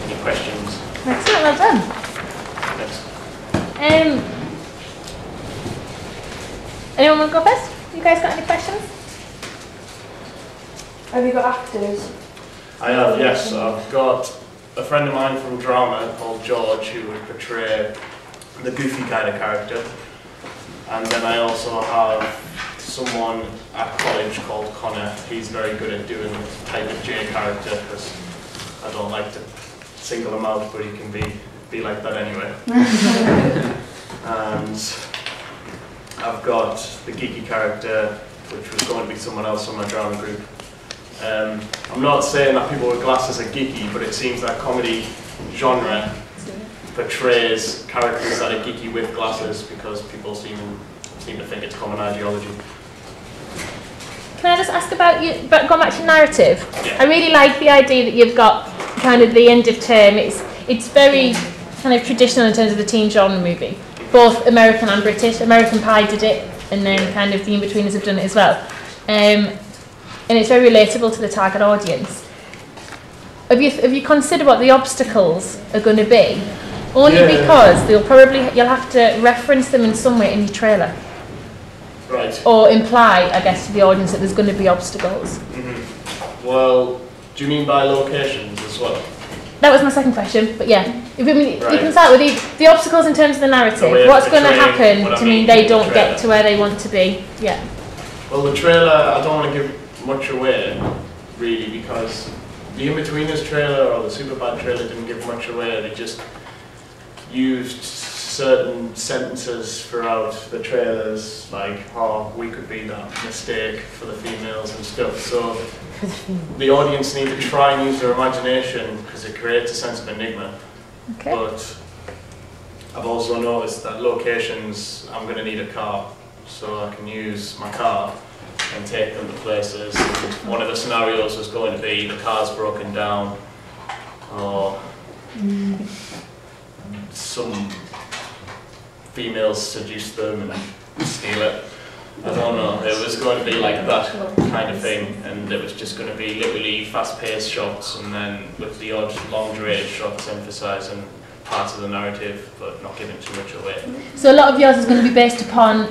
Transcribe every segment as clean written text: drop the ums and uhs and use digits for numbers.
Any questions? Excellent, well done. Thanks. Anyone want to go first? You guys got any questions? Have you got actors? I have, yes. I've got a friend of mine from drama called George who would portray the goofy kind of character. And then I also have someone at college called Connor. He's very good at doing the type of J character because I don't like to single him out, but he can be like that anyway. And I've got the geeky character, which was going to be someone else from my drama group. I'm not saying that people with glasses are geeky, but it seems that comedy genre portrays characters that are geeky with glasses because people seem to think it's common ideology. Can I just ask about you, but going back to narrative? Yeah. I really like the idea that you've got kind of the end of term. It's very kind of traditional in terms of the teen genre movie. Both American and British. American Pie did it, and then kind of the in-betweeners have done it as well. And it's very relatable to the target audience. Have you considered what the obstacles are going to be? Only because you'll have to reference them in some way in your trailer. Right. Or imply, I guess, to the audience that there's going to be obstacles. Mm-hmm. Well, do you mean by locations as well? That was my second question, but yeah. You can start with the obstacles in terms of the narrative. What's going to happen to mean they don't get to where they want to be? Yeah. Well, the trailer, I don't want to give much away, really, because the In-Betweeners trailer or the Superbad trailer didn't give much away. They just used certain sentences throughout the trailers, like, oh, we could be that mistake for the females and stuff. So the audience need to try and use their imagination because it creates a sense of enigma. Okay. But I've also noticed that locations, I'm going to need a car, so I can use my car and take them to places. One of the scenarios was going to be the car's broken down, or some females seduce them and steal it. I don't know, it was going to be like that kind of thing, and it was just going to be literally fast-paced shots and then with the odd long-duration shots emphasising parts of the narrative but not giving too much away. So a lot of yours is going to be based upon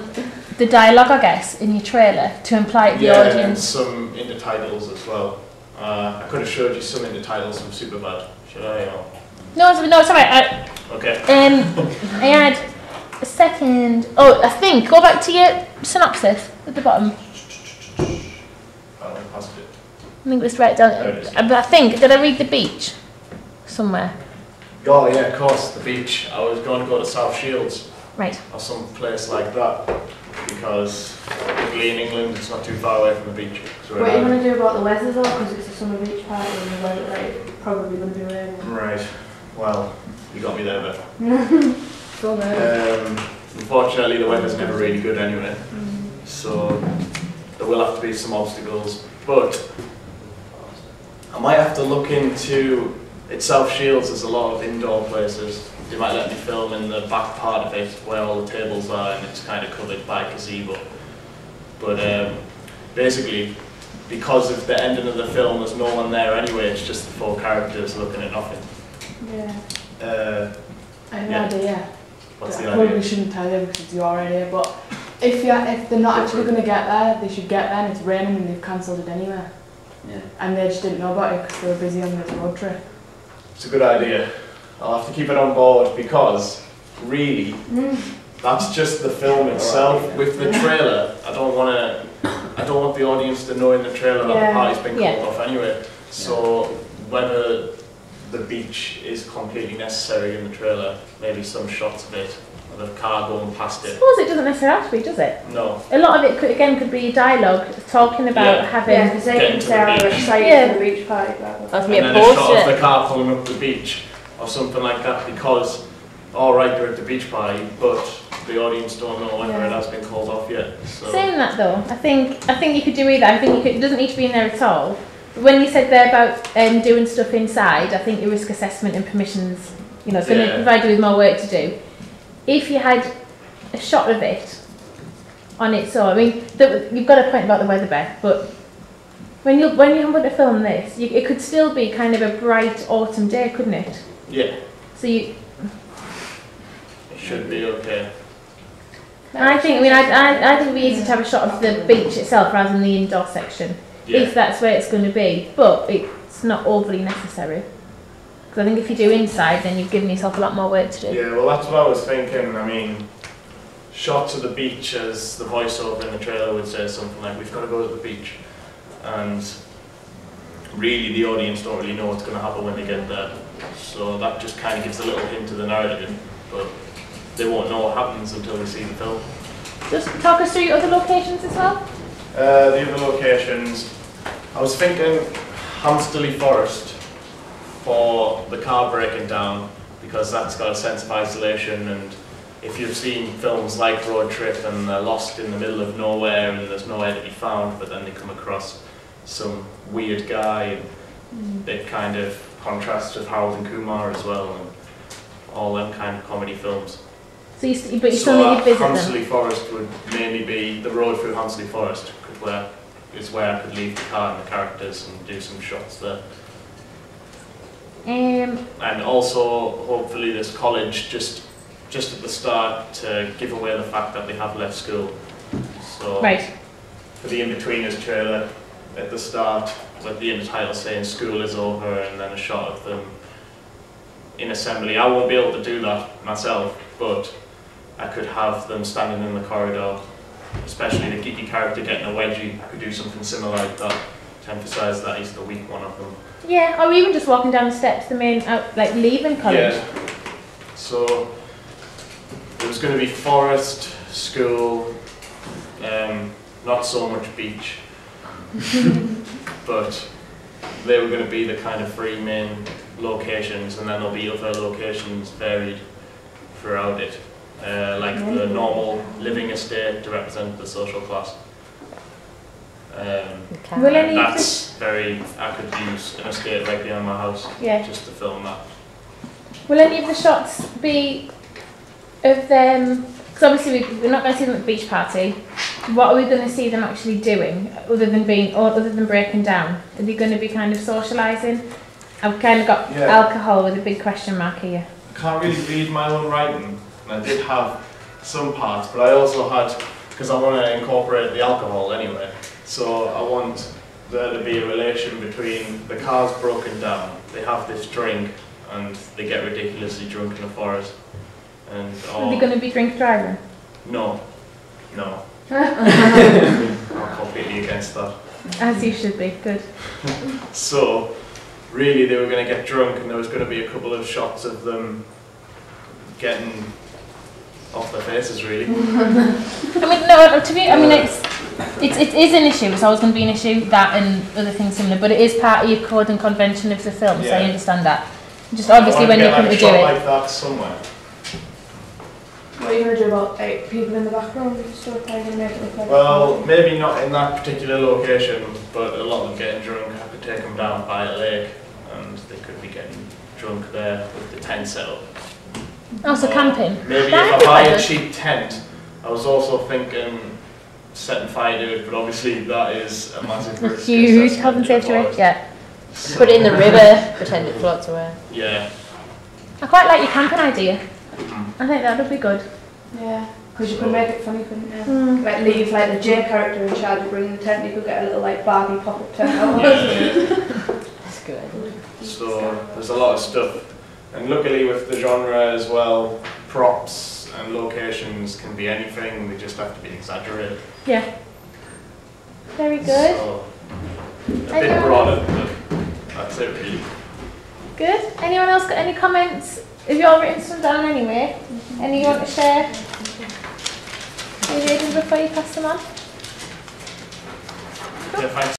the dialogue, I guess, in your trailer to imply to the audience. And some intertitles as well. I could have showed you some intertitles from Superbad. Should I? Or? No, it's alright. Okay. I had a second. Oh, I think go back to your synopsis at the bottom. I passed it. I think it's right down. There it is. But I think did I read the beach somewhere? Oh yeah, of course, the beach. I was going to go to South Shields. Right. Or some place like that, because luckily in England it's not too far away from the beach. What are you going to do about the weather though? Because it's a summer beach party and the weather like, probably going to be raining. Right. Well, you got me there, but. Unfortunately, the weather's never really good anyway, so there will have to be some obstacles. But I might have to look into. At South Shields, there's a lot of indoor places. They might let me film in the back part of it where all the tables are and it's kind of covered by gazebo. But basically, because of the ending of the film, there's no one there anyway, it's just the four characters looking at nothing. Yeah. I have an idea. What's the I idea? probably shouldn't tell you because it's your idea, but if they're not actually going to get there, they should get there and it's raining and they've cancelled it anyway. Yeah. And they just didn't know about it because they were busy on this road trip. It's a good idea. I'll have to keep it on board because, really, that's just the film itself. With the trailer, I don't want the audience to know in the trailer that the party's been called off anyway. So whether the beach is completely necessary in the trailer, maybe some shots of it, of a car going past I it. suppose it doesn't necessarily have to be, does it? No. A lot of it could be dialogue talking about having. Yeah, because they can say I'm excited for the beach party. Blah, blah. That's And me a then a shot of poster. the car pulling up the beach or something like that, because alright, they're at the beach party, but the audience don't know whether it has been called off yet. So. Saying that though, I think you could do either. I think it doesn't need to be in there at all. When you said there about doing stuff inside, I think your risk assessment and permissions, it's going to provide you with more work to do. If you had a shot of it on its own, I mean, you've got a point about the weather, Beth, but When you want to film this, it could still be kind of a bright autumn day, couldn't it? Yeah, So you. it should be okay. I think it'd be easy to have a shot of the beach itself rather than the indoor section, Yeah. if that's where it's going to be. But it's not overly necessary. Because I think if you do inside, then you've given yourself a lot more work to do. Yeah, well that's what I was thinking. I mean, shots of the beach, as the voiceover in the trailer would say something like, we've got to go to the beach. And really the audience don't really know what's going to happen when they get there. So that just kind of gives a little hint to the narrative, but they won't know what happens until they see the film. Just talk us through your other locations as well. The other locations, I was thinking Hamsterley Forest for the car breaking down, because that's got a sense of isolation, and if you've seen films like Road Trip and they're lost in the middle of nowhere and there's nowhere to be found, but then they come across some weird guy, and it kind of contrasts with Harold and Kumar as well, and all them kind of comedy films. So but you still need to visit them. Hamsterley Forest would mainly be the road through Hamsterley Forest, is where I could leave the car and the characters and do some shots there. And also, hopefully, this college just at the start to give away the fact that they have left school. So Right. for the In-Betweeners trailer at the start, with the end title saying school is over, and then a shot of them in assembly. I won't be able to do that myself, but I could have them standing in the corridor, especially the geeky character getting a wedgie. I could do something similar like that to emphasise that he's the weak one of them. Yeah, or even just walking down the steps, the main like leaving college. Yeah. So it was going to be forest, school, not so much beach, but they were going to be the kind of three main locations, and then there'll be other locations varied throughout it, like the normal living estate to represent the social class. Will any of That's I could use an estate right behind my house, just to film that. Will any of the shots be of them? Because obviously we're not going to see them at the beach party. What are we going to see them actually doing, other than breaking down? Are they going to be kind of socialising? I've kind of got alcohol with a big question mark here. I can't really read my own writing, and I did have some parts, but I also had, because I want to incorporate the alcohol anyway, so I want there to be a relation between the car's broken down, they have this drink, and they get ridiculously drunk in the forest. And Are they going to be drink driving? No. I'm completely against that. As you should be, good. So, really they were going to get drunk, and there was going to be a couple of shots of them getting off their faces, really. I mean, no, to me, I mean, it is an issue. It's always going to be an issue, that and other things similar, but it is part of your code and convention of the film, so I understand that. Just obviously when you come to do it. Like that somewhere. What are you going to do about people in the background and stuff? How are you going to make it look like? Well, maybe not in that particular location, but a lot of them getting drunk. I could take them down by a lake, and they could be getting drunk there with the tent set up. Oh, so camping. Maybe if I buy a cheap tent. I was also thinking setting fire to it, but obviously that is a massive risk. Huge health and safety risk, yeah. So put it in the river, pretend it floats away. Yeah. I quite like your camping idea. I think that would be good. Yeah, because you could make it funny, couldn't you? Like leave like the J character in charge of bringing the tent, you could get a little like Barbie pop-up tent out. That's good. So there's a lot of stuff. And luckily with the genre as well, props and locations can be anything, they just have to be exaggerated. Yeah. Very good. So, a bit broader, but that's it really. Good. Anyone else got any comments? Have you all written some down anyway? Any you want to share? Are you ready before you pass them on? Yeah, thanks.